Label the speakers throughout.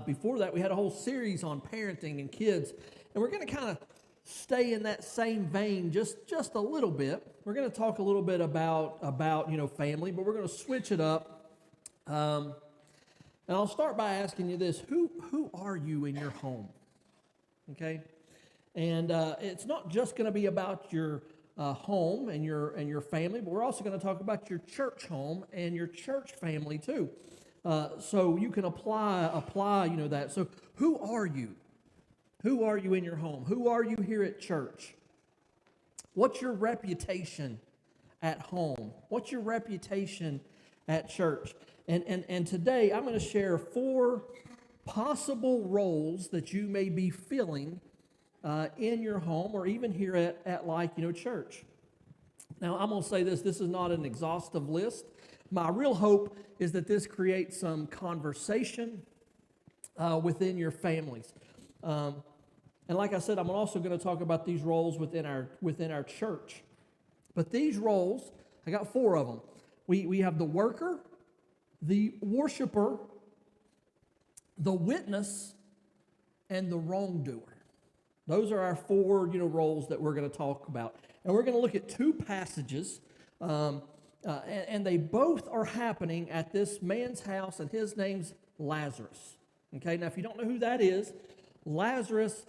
Speaker 1: before that, we had a whole series on parenting and kids. And we're going to kind of stay in that same vein just a little bit. We're going to talk a little bit about family, but we're going to switch it up. And I'll start by asking you this: who are you in your home? Okay, and it's not just going to be about your home and your family, but we're also going to talk about your church home and your church family too. So you can apply that. So who are you? Who are you in your home? Who are you here at church? What's your reputation at home? What's your reputation at church? And today I'm going to share 4 possible roles that you may be filling in your home or even here at church. Now I'm going to say this is not an exhaustive list. My real hope is that this creates some conversation within your families. And like I said, I'm also going to talk about these roles within our church. But these roles, I got 4 of them. We have the worker, the worshiper, the witness, and the wrongdoer. Those are our 4 roles that we're going to talk about. And we're going to look at 2 passages, and they both are happening at this man's house, and his name's Lazarus. Okay, now if you don't know who that is, Lazarus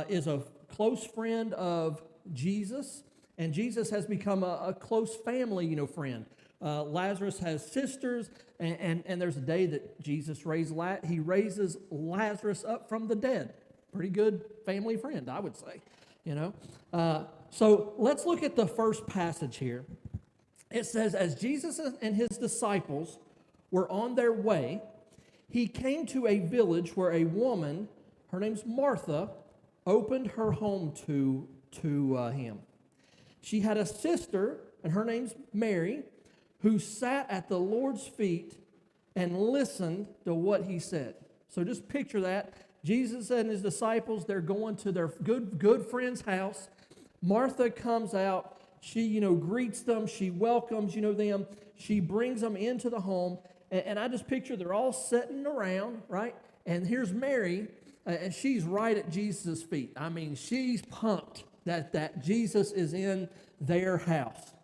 Speaker 1: is a close friend of Jesus, and Jesus has become a close family, friend. Lazarus has sisters, and there's a day that Jesus raises Lazarus up from the dead. Pretty good family friend, I would say, So let's look at the first passage here. It says, as Jesus and his disciples were on their way, he came to a village where a woman, her name's Martha, opened her home to him. She had a sister, and her name's Mary, who sat at the Lord's feet and listened to what he said. So just picture that. Jesus and his disciples, they're going to their good friend's house. Martha comes out. She, greets them. She welcomes, them. She brings them into the home. And I just picture they're all sitting around, right? And here's Mary, and she's right at Jesus' feet. I mean, she's pumped that Jesus is in their house.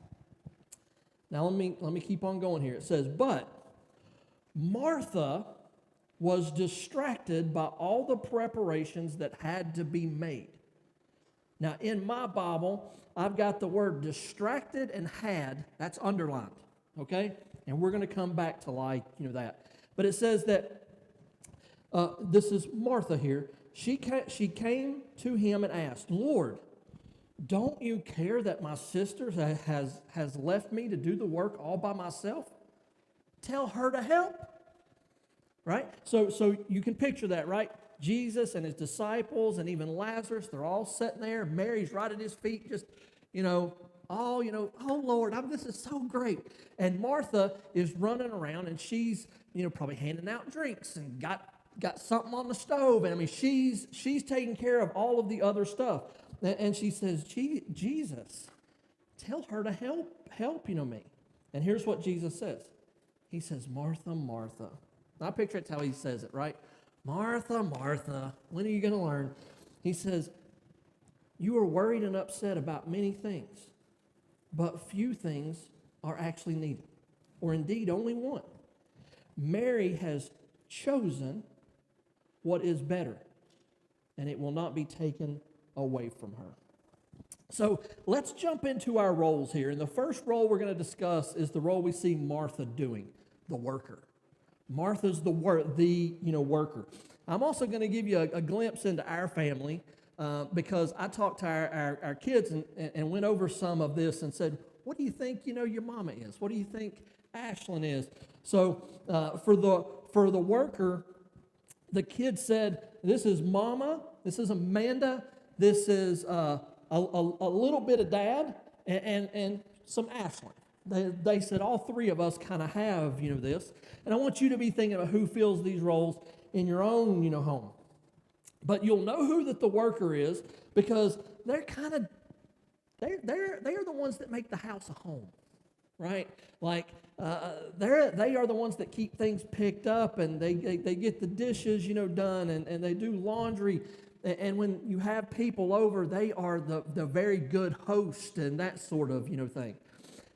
Speaker 1: Now, let me keep on going here. It says, but Martha was distracted by all the preparations that had to be made. Now, in my Bible, I've got the word distracted and had, that's underlined, okay? And we're going to come back to that. But it says that this is Martha here. She came to him and asked, Lord, don't you care that my sister has left me to do the work all by myself? Tell her to help. Right? So you can picture that, right? Jesus and his disciples and even Lazarus, they're all sitting there. Mary's right at his feet, just, oh Lord, this is so great. And Martha is running around, and she's, probably handing out drinks and got something on the stove. And I mean, she's taking care of all of the other stuff. And she says, Jesus, tell her to help me. And here's what Jesus says. He says, Martha, Martha. I picture it's how he says it, right? Martha, Martha, when are you going to learn? He says, you are worried and upset about many things, but few things are actually needed, or indeed only one. Mary has chosen what is better, and it will not be taken away from her. So let's jump into our roles here. And the first role we're going to discuss is the role we see Martha doing, the worker. Martha's the worker. I'm also going to give you a glimpse into our family because I talked to our kids and went over some of this and said, what do you think, your mama is? What do you think Ashlyn is? So for the worker, the kid said, this is Mama, this is Amanda, this is a little bit of Dad, and some Ashlyn. They said all 3 of us kind of have, this. And I want you to be thinking about who fills these roles in your own, home. But you'll know who that the worker is because they're the ones that make the house a home, right? Like they are the ones that keep things picked up, and they get the dishes, done, and they do laundry. And when you have people over, they are the very good host and that sort of, thing.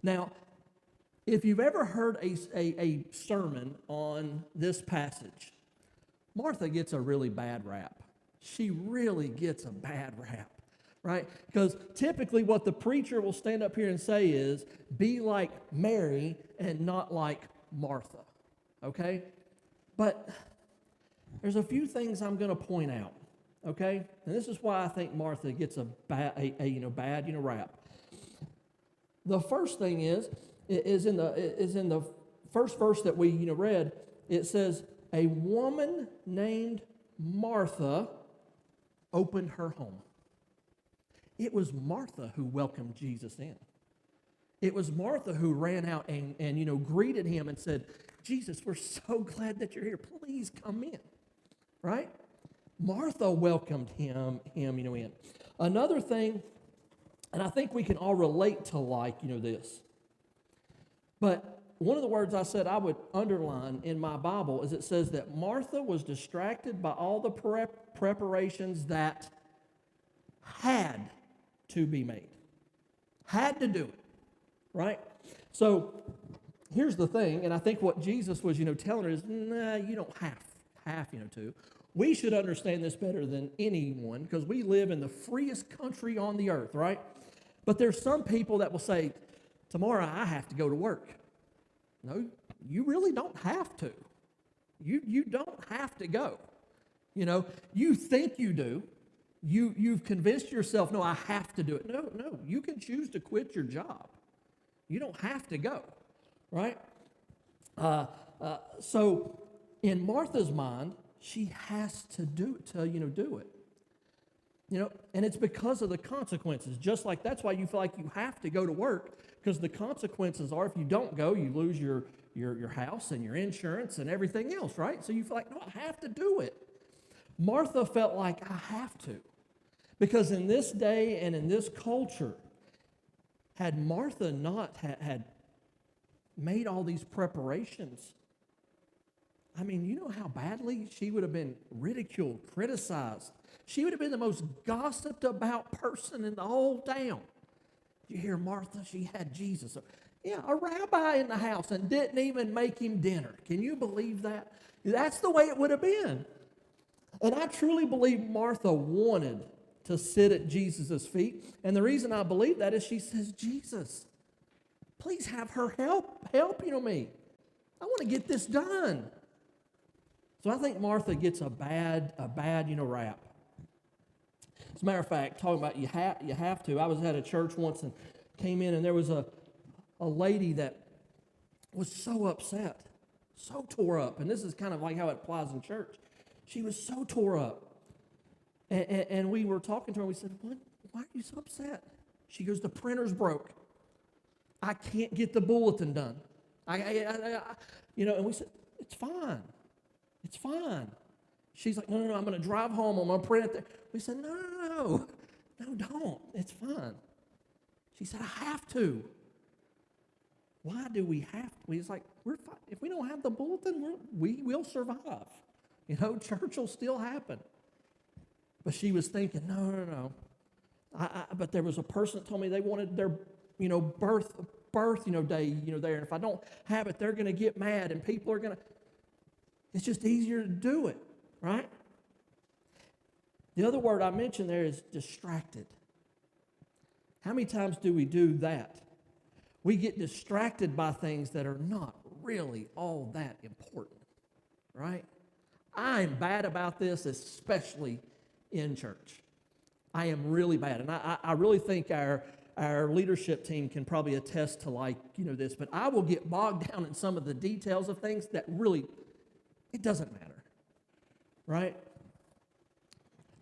Speaker 1: Now, if you've ever heard a sermon on this passage, Martha gets a really bad rap. She really gets a bad rap, right? Because typically what the preacher will stand up here and say is, be like Mary and not like Martha, okay? But there's a few things I'm going to point out, okay? And this is why I think Martha gets a bad rap. The first thing is in the first verse that we read. It says, a woman named Martha opened her home. It was Martha who welcomed Jesus in. It was Martha who ran out and greeted him and said, Jesus, we're so glad that you're here. Please come in, right? Martha welcomed him in. Another thing, and I think we can all relate to this, but one of the words I said I would underline in my Bible is it says that Martha was distracted by all the preparations that had to be made. Had to do it, right? So here's the thing, and I think what Jesus was, telling her is, nah, you don't have to. We should understand this better than anyone because we live in the freest country on the earth, right? But there's some people that will say, tomorrow I have to go to work. No, you really don't have to. You don't have to go. You think you do. You've convinced yourself, no, I have to do it. No, you can choose to quit your job. You don't have to go, right? So in Martha's mind, she has to do it, do it. And it's because of the consequences. Just like that's why you feel like you have to go to work, because the consequences are if you don't go, you lose your house and your insurance and everything else, right? So you feel like, no, I have to do it. Martha felt like, I have to. Because in this day and in this culture, had Martha not had made all these preparations, I mean, you know how badly she would have been ridiculed, criticized. She would have been the most gossiped about person in the whole town. You hear Martha, she had Jesus. Yeah, a rabbi in the house and didn't even make him dinner. Can you believe that? That's the way it would have been. And I truly believe Martha wanted to sit at Jesus' feet. And the reason I believe that is she says, Jesus, please have her help me. I want to get this done. So I think Martha gets a bad rap. As a matter of fact, talking about you have to. I was at a church once and came in, and there was a lady that was so upset, so tore up. And this is kind of like how it applies in church. She was so tore up. And we were talking to her, and we said, why are you so upset? She goes, the printer's broke. I can't get the bulletin done. And we said, it's fine. It's fine. She's like, no, I'm going to drive home. I'm going to print it there. We said, no, don't. It's fine. She said, I have to. Why do we have to? He's like, we're fine. If we don't have the bulletin, we will survive. Church will still happen. But she was thinking, no. But there was a person that told me they wanted their, birth, day, there. And if I don't have it, they're going to get mad, and people are going to. It's just easier to do it, right? The other word I mentioned there is distracted. How many times do we do that? We get distracted by things that are not really all that important, right? I'm bad about this, especially in church. I am really bad. And I really think our leadership team can probably attest to this, but I will get bogged down in some of the details of things that really, it doesn't matter, right?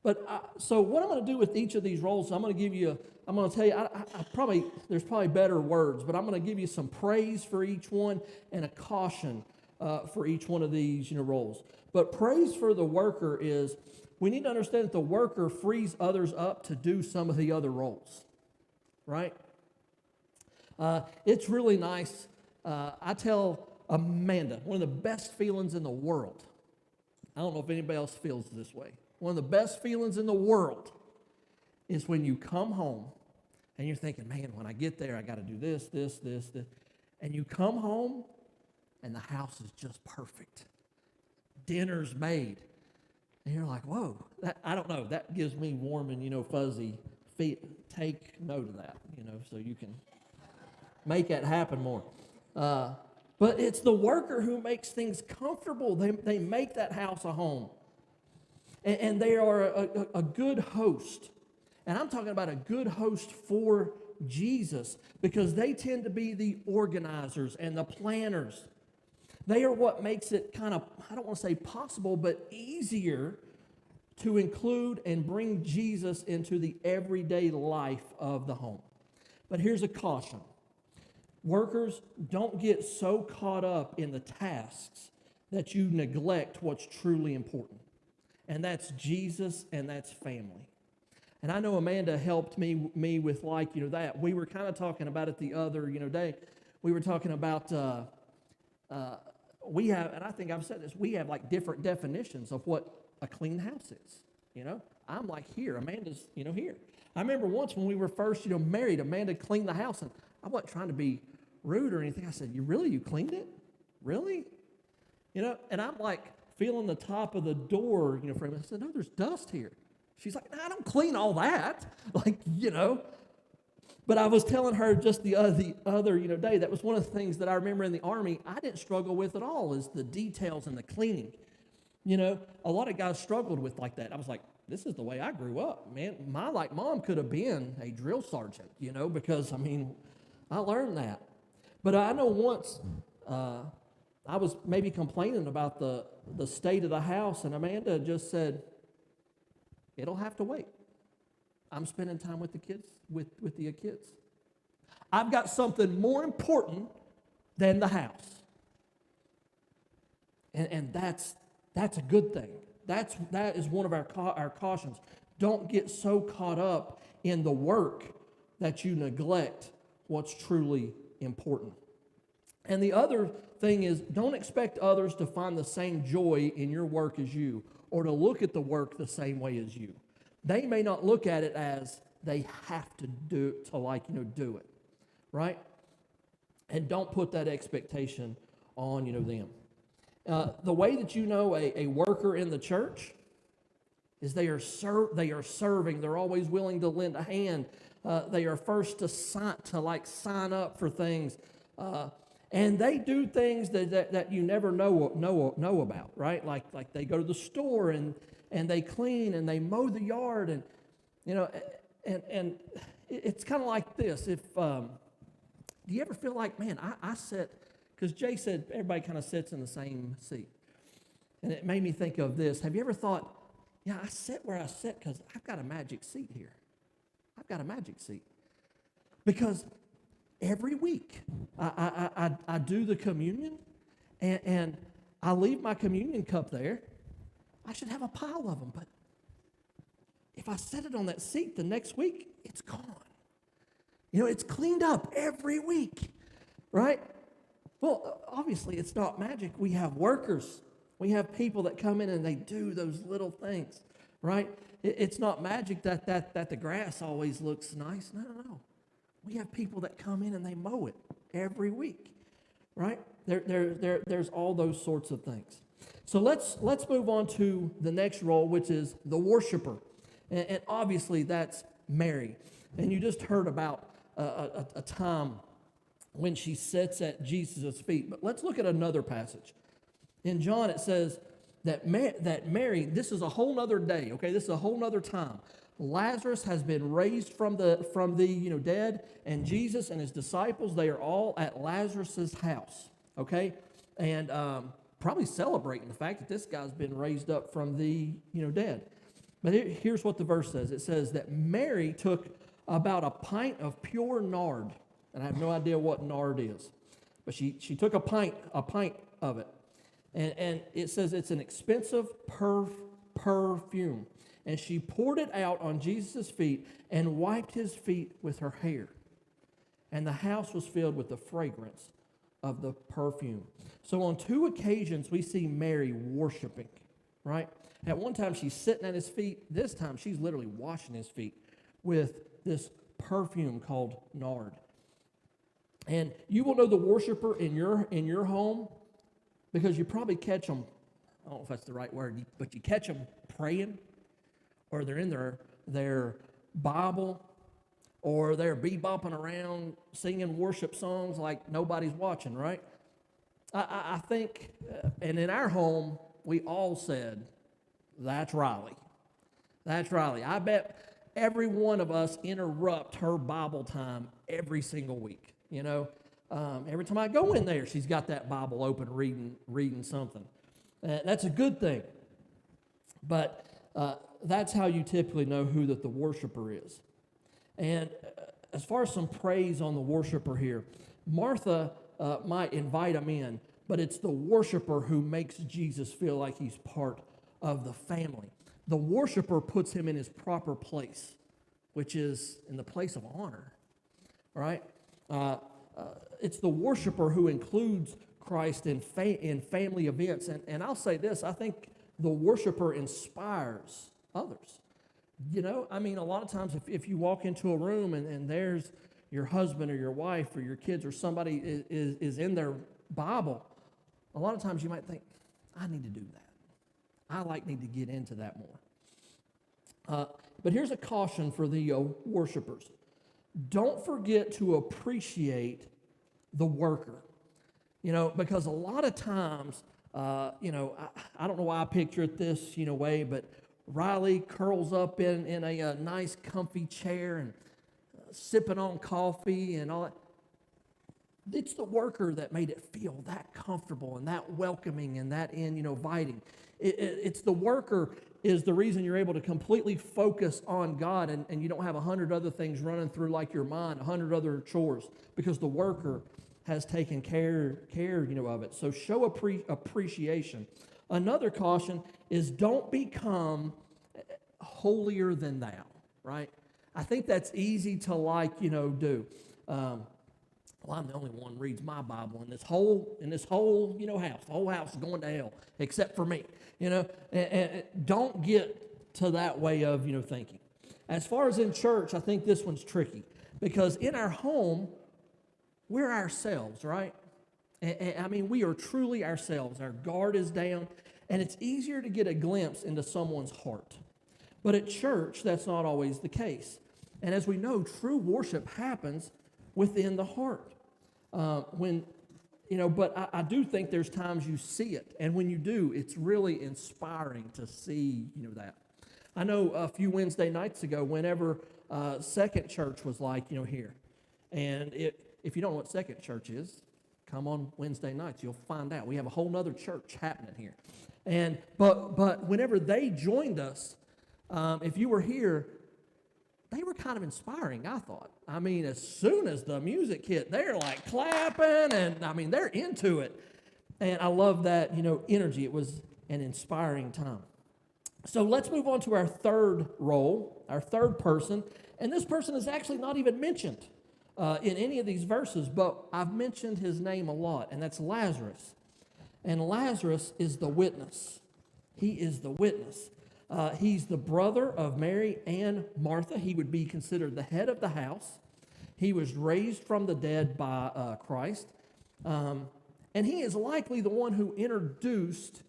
Speaker 1: But so what I'm going to do with each of these roles, I'm going to tell you, there's probably better words, but I'm going to give you some praise for each one and a caution for each one of these roles. But praise for the worker is, we need to understand that the worker frees others up to do some of the other roles, right? It's really nice I tell Amanda, one of the best feelings in the world, I don't know if anybody else feels this way, one of the best feelings in the world is when you come home and you're thinking, man, when I get there, I got to do this. And you come home and the house is just perfect. Dinner's made. And you're like, whoa, I don't know, that gives me warm and, fuzzy feet. Take note of that, so you can make that happen more. But it's the worker who makes things comfortable. They make that house a home. And they are a good host. And I'm talking about a good host for Jesus, because they tend to be the organizers and the planners. They are what makes it kind of, I don't want to say possible, but easier to include and bring Jesus into the everyday life of the home. But here's a caution. Workers, don't get so caught up in the tasks that you neglect what's truly important. And that's Jesus and that's family. And I know Amanda helped me with that. We were kind of talking about it the other, day. We were talking about, we have, and I think I've said this, we have like different definitions of what a clean house is. I'm like here, Amanda's, here. I remember once when we were first, married, Amanda cleaned the house, and I wasn't trying to be rude or anything. I said, you cleaned it? Really? And I'm like feeling the top of the door, for him. I said, no, there's dust here. She's like, no, I don't clean all that. But I was telling her just the other day, that was one of the things that I remember in the Army I didn't struggle with at all, is the details and the cleaning. A lot of guys struggled with like that. I was like, this is the way I grew up, man. My mom could have been a drill sergeant, because, I learned that. But I know once I was maybe complaining about the state of the house, and Amanda just said, it'll have to wait. I'm spending time with the kids, with the kids. I've got something more important than the house. And that's a good thing. That is one of our cautions. Don't get so caught up in the work that you neglect what's truly important. And the other thing is, don't expect others to find the same joy in your work as you, or to look at the work the same way as you. They may not look at it as they have to do it, right? And don't put that expectation on, them. The way that a worker in the church is they are serving. They're always willing to lend a hand. They are first to sign up for things. And they do things that you never know about, right? Like they go to the store and they clean and they mow the yard, and and it's kind of like this. If do you ever feel like, man, I sit, because Jay said everybody kind of sits in the same seat, and it made me think of this. Have you ever thought, yeah, I sit where I sit because I've got a magic seat here. I've got a magic seat because every week I do the communion, and I leave my communion cup there. I should have a pile of them, but if I set it on that seat the next week, it's gone. It's cleaned up every week, right? Well, obviously it's not magic. We have workers. We have people that come in and they do those little things, right? It's not magic that the grass always looks nice. No. We have people that come in and they mow it every week, right? There's all those sorts of things. So let's move on to the next role, which is the worshiper. And obviously that's Mary. And you just heard about a time when she sits at Jesus' feet. But let's look at another passage. In John it says that Mary, this is a whole other day, okay? This is a whole other time. Lazarus has been raised from the dead, and Jesus and his disciples, they are all at Lazarus' house, okay? And probably celebrating the fact that this guy's been raised up from the dead. But here's what the verse says. It says that Mary took about a pint of pure nard, and I have no idea what nard is, but she took a pint of it, and it says it's an expensive perfume. And she poured it out on Jesus' feet and wiped his feet with her hair. And the house was filled with the fragrance of the perfume. So on 2 occasions, we see Mary worshiping, right? At one time, she's sitting at his feet. This time, she's literally washing his feet with this perfume called nard. And you will know the worshiper in your home because you probably catch them, I don't know if that's the right word, but you catch them praying, or they're in their Bible, or they're bebopping around singing worship songs like nobody's watching, right? I think, and in our home, we all said, that's Riley. That's Riley. I bet every one of us interrupt her Bible time every single week. You know, every time I go in there, she's got that Bible open, reading something. That's a good thing. But that's how you typically know who the worshiper is. And as far as some praise on the worshiper here, Martha might invite him in, but it's the worshiper who makes Jesus feel like he's part of the family. The worshiper puts him in his proper place, which is in the place of honor, right? It's the worshiper who includes Christ in family events. And I'll say this, I think the worshiper inspires others. You know, I mean, a lot of times if you walk into a room and there's your husband or your wife or your kids or somebody is in their Bible, a lot of times you might think, I need to do that. I need to get into that more. But here's a caution for the worshipers. Don't forget to appreciate the worker. You know, because a lot of times, I don't know why I picture it this, way, but Riley curls up in a nice comfy chair and sipping on coffee and all that. It's the worker that made it feel that comfortable and that welcoming and that inviting. It's the worker is the reason you're able to completely focus on God and you don't have 100 other things running through like your mind, 100 other chores, because the worker has taken care of it. So show appreciation. Another caution is don't become holier than thou, right? I think that's easy to do. Well, I'm the only one who reads my Bible in this whole house. The whole house is going to hell except for me. And don't get to that way of thinking. As far as in church, I think this one's tricky because in our home, we're ourselves, right? I mean, we are truly ourselves. Our guard is down, and it's easier to get a glimpse into someone's heart. But at church, that's not always the case. And as we know, true worship happens within the heart. But I do think there's times you see it, and when you do, it's really inspiring to see, that. I know a few Wednesday nights ago, whenever Second Church was here, and if you don't know what Second Church is, come on Wednesday nights, you'll find out. We have a whole nother church happening here. But whenever they joined us, if you were here, they were kind of inspiring, I thought. I mean, as soon as the music hit, they're like clapping, and I mean, they're into it. And I love that, energy. It was an inspiring time. So let's move on to our third role, our third person. And this person is actually not even mentioned in any of these verses, but I've mentioned his name a lot, and that's Lazarus. And Lazarus is the witness. He is the witness. He's the brother of Mary and Martha. He would be considered the head of the house. He was raised from the dead by Christ. And he is likely the one who introduced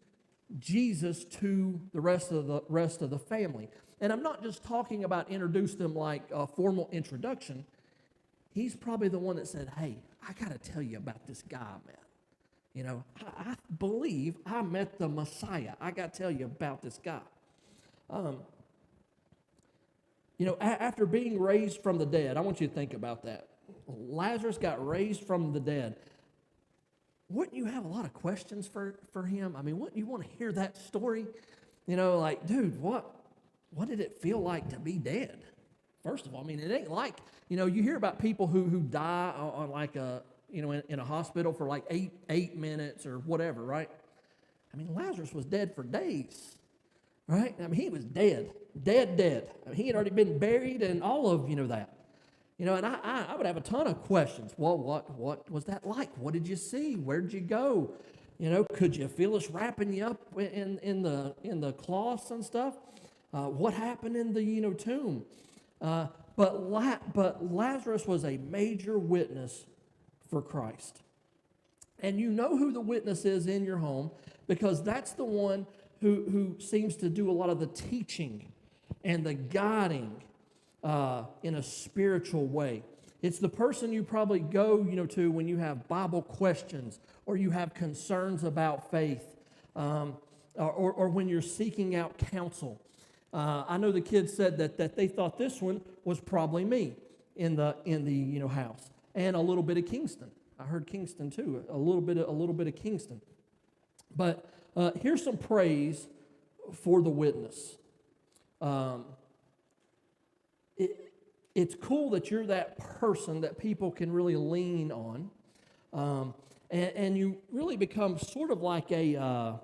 Speaker 1: Jesus to the rest of the family. And I'm not just talking about introduced them like a formal introduction. He's probably the one that said, hey, I got to tell you about this guy, man. I believe I met the Messiah. I got to tell you about this guy. After being raised from the dead, I want you to think about that. Lazarus got raised from the dead. Wouldn't you have a lot of questions for him? I mean, wouldn't you want to hear that story? Dude, what did it feel like to be dead? First of all, I mean, it ain't like, you hear about people who die on like in a hospital for like eight minutes or whatever, right? I mean, Lazarus was dead for days. Right? I mean, he was dead. I mean, he had already been buried and all of, that. And I would have a ton of questions. Well, what was that like? What did you see? Where did you go? Could you feel us wrapping you up in the cloths and stuff? What happened in the tomb? But Lazarus was a major witness for Christ. And you know who the witness is in your home, because that's the one who seems to do a lot of the teaching and the guiding in a spiritual way. It's the person you probably go to when you have Bible questions, or you have concerns about faith, or when you're seeking out counsel. I know the kids said that they thought this one was probably me in the house, and a little bit of Kingston. I heard Kingston too, a little bit of Kingston. But here's some praise for the witness. It's cool that you're that person that people can really lean on, and you really become sort of like a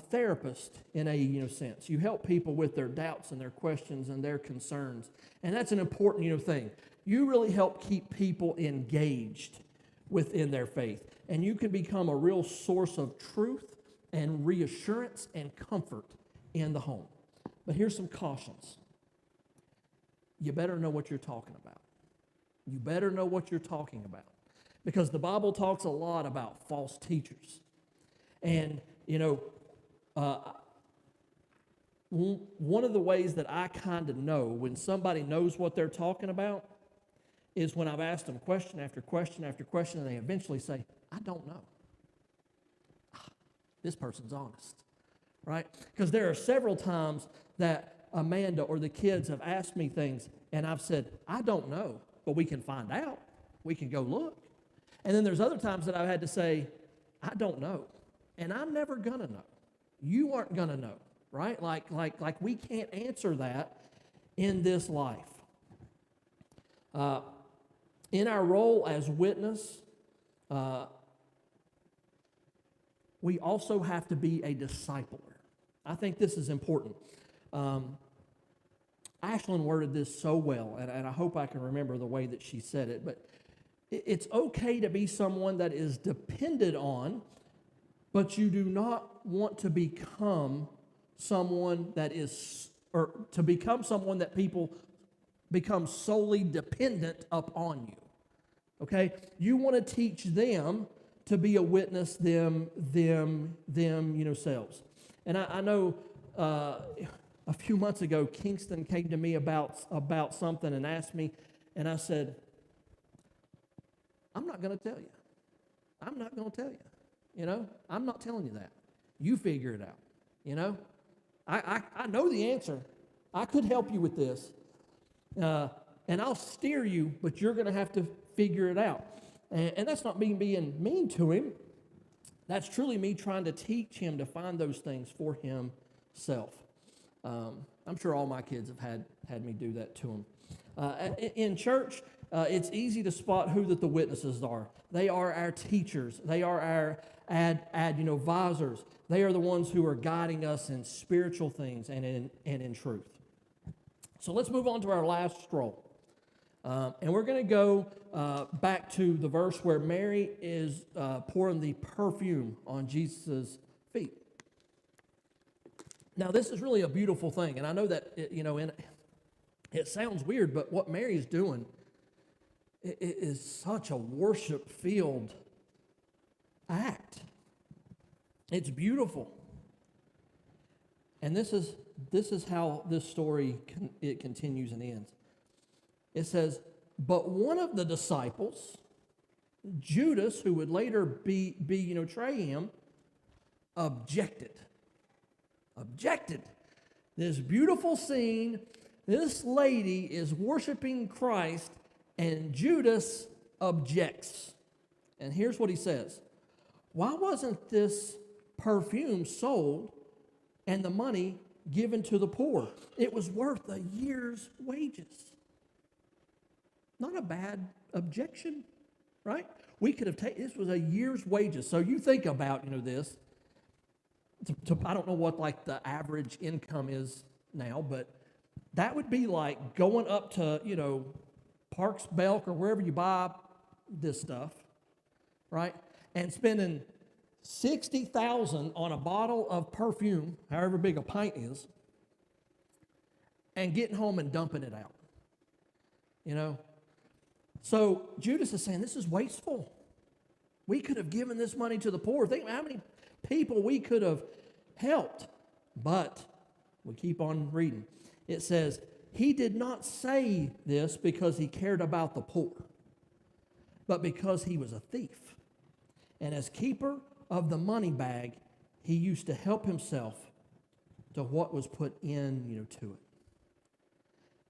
Speaker 1: therapist in a sense. You help people with their doubts and their questions and their concerns, and that's an important thing. You really help keep people engaged within their faith, and you can become a real source of truth and reassurance and comfort in the home. But here's some cautions. You better know what you're talking about. You better know what you're talking about, because the Bible talks a lot about false teachers. And, one of the ways that I kind of know when somebody knows what they're talking about is when I've asked them question after question after question, and they eventually say, I don't know. This person's honest, right? Because there are several times that Amanda or the kids have asked me things, and I've said, I don't know, but we can find out. We can go look. And then there's other times that I've had to say, I don't know, and I'm never going to know. You aren't going to know, right? Like we can't answer that in this life. In our role as witness, we also have to be a discipler. I think this is important. Ashlyn worded this so well, and I hope I can remember the way that she said it, but it's okay to be someone that is depended on, but you do not want to become someone that is, or to become someone that people become solely dependent upon you. Okay? You want to teach them to be a witness themselves. And I know a few months ago, Kingston came to me about something and asked me, and I said, I'm not going to tell you. I'm not going to tell you. I'm not telling you that. You figure it out. I know the answer. I could help you with this. And I'll steer you, but you're going to have to figure it out. And that's not me being mean to him. That's truly me trying to teach him to find those things for himself. I'm sure all my kids have had me do that to them. In church, it's easy to spot who that the witnesses are. They are our teachers. They are our advisors. They are the ones who are guiding us in spiritual things and in truth. So let's move on to our last stroll. And we're going to go back to the verse where Mary is pouring the perfume on Jesus' feet. Now, this is really a beautiful thing, and I know that, it sounds weird, but what Mary is doing is such a worship-filled act. It's beautiful. And this is how this story it continues and ends. It says, but one of the disciples, Judas, who would later betray him, objected. This beautiful scene, this lady is worshiping Christ, and Judas objects. And here's what he says. Why wasn't this perfume sold and the money given to the poor? It was worth a year's wages. Not a bad objection, right? We could have taken, this was a year's wages. So you think about, this. I don't know what like the average income is now, but that would be like going up to, Parks, Belk, or wherever you buy this stuff, right? And spending $60,000 on a bottle of perfume, however big a pint is, and getting home and dumping it out. You know? So Judas is saying, this is wasteful. We could have given this money to the poor. Think how many people we could have helped. But we keep on reading. It says, he did not say this because he cared about the poor, but because he was a thief. And as keeper of the money bag, he used to help himself to what was put in, to it.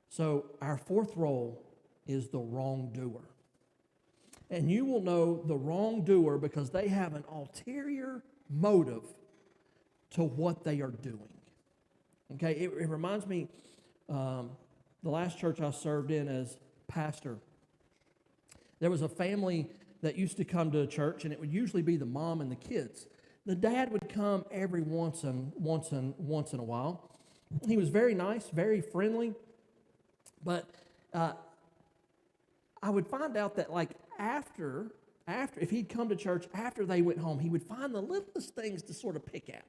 Speaker 1: So our fourth role is the wrongdoer. And you will know the wrongdoer because they have an ulterior motive to what they are doing. Okay, it reminds me, the last church I served in as pastor, there was a family that used to come to church, and it would usually be the mom and the kids. The dad would come every once in a while. He was very nice, very friendly, but I would find out that after if he'd come to church after they went home, he would find the littlest things to sort of pick at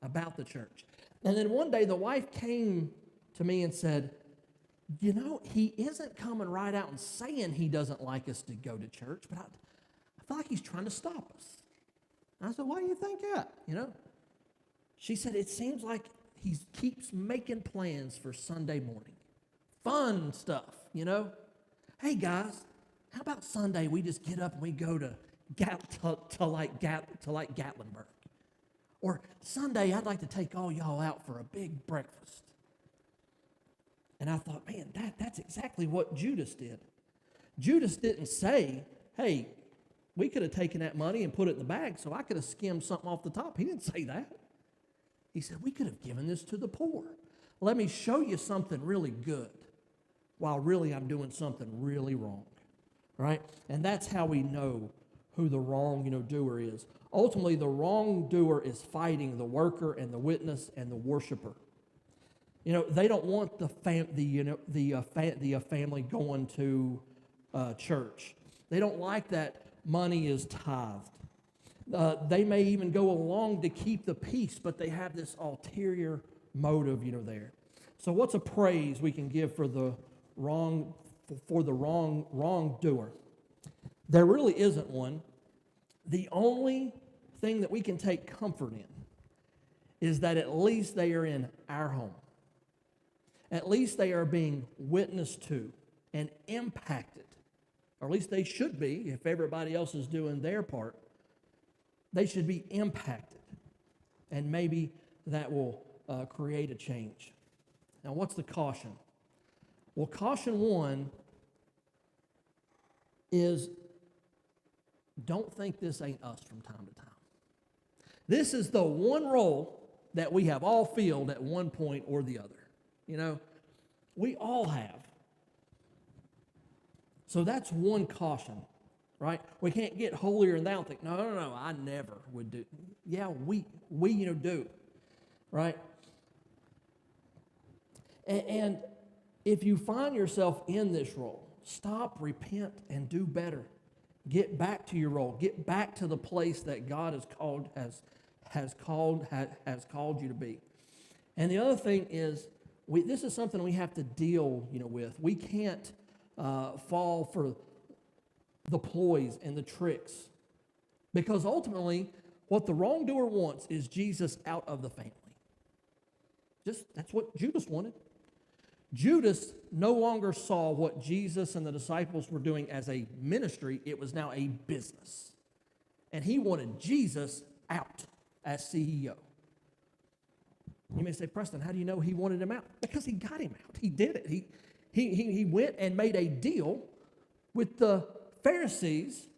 Speaker 1: about the church. And then one day the wife came to me and said, he isn't coming right out and saying he doesn't like us to go to church, but I feel like he's trying to stop us. And I said, why do you think that? She said, it seems like he keeps making plans for Sunday morning. Fun stuff, Hey guys, how about Sunday we just get up and we go to Gatlinburg? Or Sunday I'd like to take all y'all out for a big breakfast. And I thought, man, that's exactly what Judas did. Judas didn't say, hey, we could have taken that money and put it in the bag so I could have skimmed something off the top. He didn't say that. He said, we could have given this to the poor. Let me show you something really good while really I'm doing something really wrong, right? And that's how we know who the doer is. Ultimately, the wrongdoer is fighting the worker and the witness and the worshiper. They don't want the family going to church. They don't like that money is tithed. They may even go along to keep the peace, but they have this ulterior motive, there. So what's a praise we can give for the wrongdoer? There really isn't one. The only thing that we can take comfort in is that at least they are in our home. At least they are being witnessed to and impacted, or at least they should be if everybody else is doing their part. They should be impacted, and maybe that will create a change. Now, what's the caution? Well, caution one is don't think this ain't us from time to time. This is the one role that we have all filled at one point or the other. We all have. So that's one caution, right? We can't get holier than thou and think, no, I never would do. Yeah, we do, right? And if you find yourself in this role, stop, repent, and do better. Get back to your role. Get back to the place that God has called you to be. And the other thing is, this is something we have to deal, with. We can't fall for the ploys and the tricks, because ultimately, what the wrongdoer wants is Jesus out of the family. That's what Judas wanted. Judas no longer saw what Jesus and the disciples were doing as a ministry. It was now a business. And he wanted Jesus out as CEO. You may say, Preston, how do you know he wanted him out? Because he got him out. He did it. He went and made a deal with the Pharisees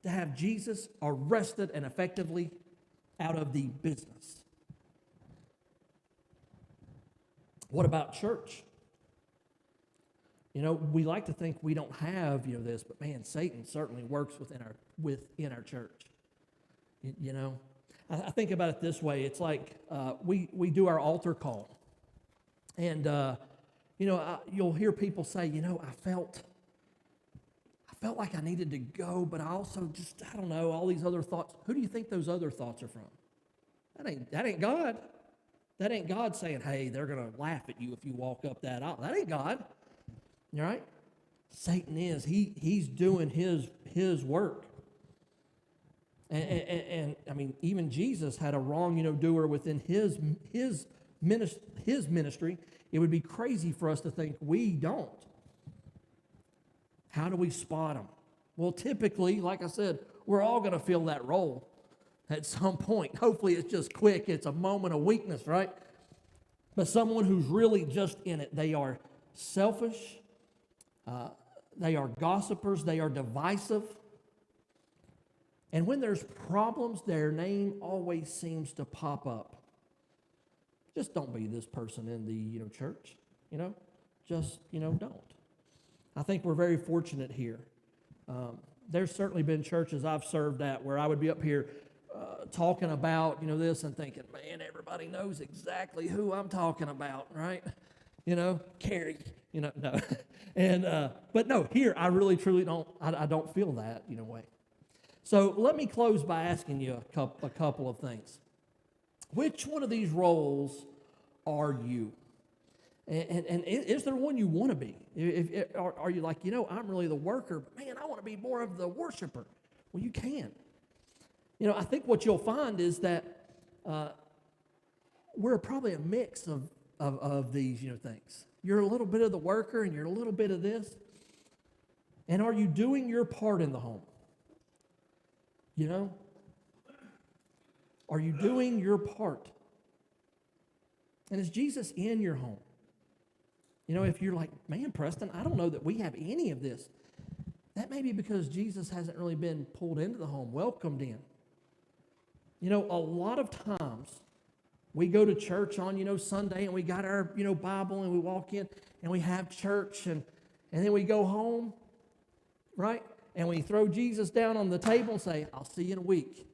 Speaker 1: to have Jesus arrested and effectively out of the business. What about church? We like to think we don't have, this, but man, Satan certainly works within our church. I think about it this way. It's like we do our altar call. And, you'll hear people say, I felt felt like I needed to go, but I also just, I don't know, all these other thoughts. Who do you think those other thoughts are from? That ain't God. That ain't God saying, hey, they're going to laugh at you if you walk up that aisle. That ain't God. All right? Satan is. He's doing his work. And I mean, even Jesus had a wrong, doer within his ministry. It would be crazy for us to think we don't. How do we spot them? Well, typically, like I said, we're all going to feel that role at some point. Hopefully it's just quick. It's a moment of weakness, right? But someone who's really just in it, they are selfish, they are gossipers, they are divisive. And when there's problems, their name always seems to pop up. Just don't be this person in the church, just don't. I think we're very fortunate here. There's certainly been churches I've served at where I would be up here talking about this and thinking, man, everybody knows exactly who I'm talking about, right? Carrie, no. And but no, here I really truly don't. I don't feel that way. So let me close by asking you a couple of things. Which one of these roles are you? And is there one you want to be? Are you like, I'm really the worker, but man, I want to be more of the worshiper? Well, you can. I think what you'll find is that we're probably a mix of these, things. You're a little bit of the worker and you're a little bit of this. And are you doing your part in the home? Are you doing your part? And is Jesus in your home? If you're like, man, Preston, I don't know that we have any of this. That may be because Jesus hasn't really been pulled into the home, welcomed in. A lot of times we go to church on, Sunday and we got our, Bible and we walk in and we have church and then we go home, right? And we throw Jesus down on the table and say, I'll see you in a week.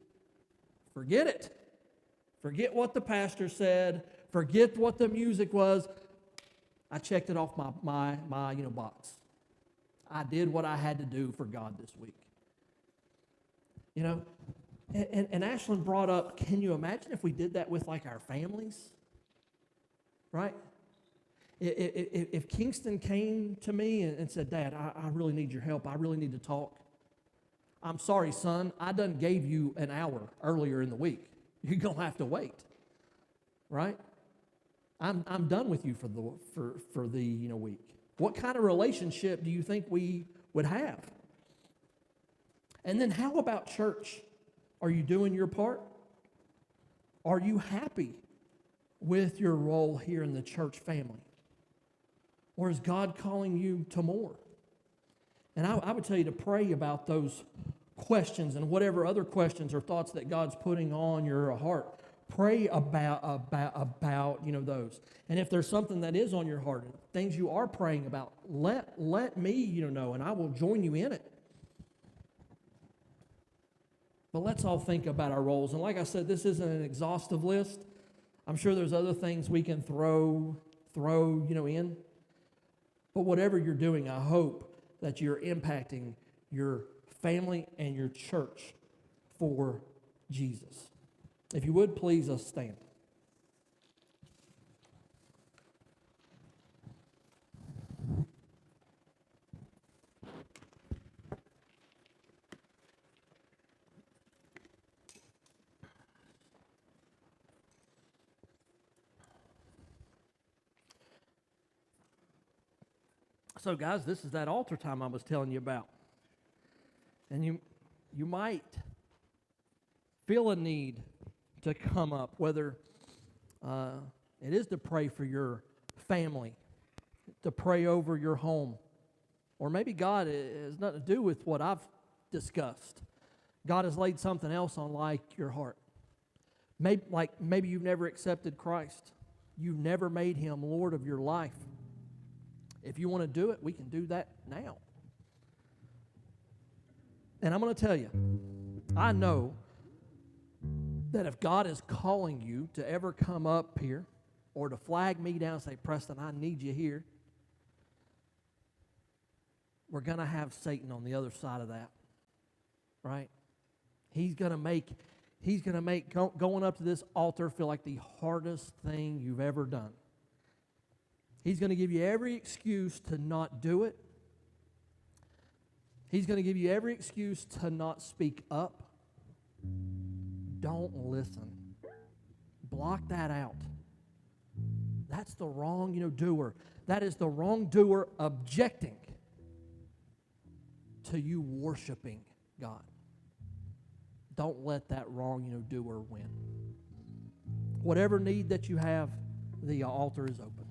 Speaker 1: Forget it. Forget what the pastor said. Forget what the music was. I checked it off my box. I did what I had to do for God this week. And Ashlyn brought up, can you imagine if we did that with like our families? Right? If Kingston came to me and said, Dad, I really need your help. I really need to talk. I'm sorry, son. I done gave you an hour earlier in the week. You're going to have to wait. Right? I'm done with you for the week. What kind of relationship do you think we would have? And then how about church? Are you doing your part? Are you happy with your role here in the church family? Or is God calling you to more? And I would tell you to pray about those questions and whatever other questions or thoughts that God's putting on your heart. Pray about those. And if there's something that is on your heart, things you are praying about, let me know, and I will join you in it. But let's all think about our roles. And like I said, this isn't an exhaustive list. I'm sure there's other things we can throw in. But whatever you're doing, I hope that you're impacting your family and your church for Jesus. If you would, please stand. So, guys, this is that altar time I was telling you about. And you might feel a need to come up, whether it is to pray for your family, to pray over your home, or maybe God has nothing to do with what I've discussed. God has laid something else on like your heart. Maybe you've never accepted Christ. You've never made Him Lord of your life. If you want to do it, we can do that now. And I'm going to tell you, I know that if God is calling you to ever come up here or to flag me down and say, Preston, I need you here, we're going to have Satan on the other side of that, right? He's going to make going up to this altar feel like the hardest thing you've ever done. He's going to give you every excuse to not do it. He's going to give you every excuse to not speak up. Don't listen. Block that out. That's the wrong, doer. That is the wrongdoer objecting to you worshiping God. Don't let that wrong, doer win. Whatever need that you have, the altar is open.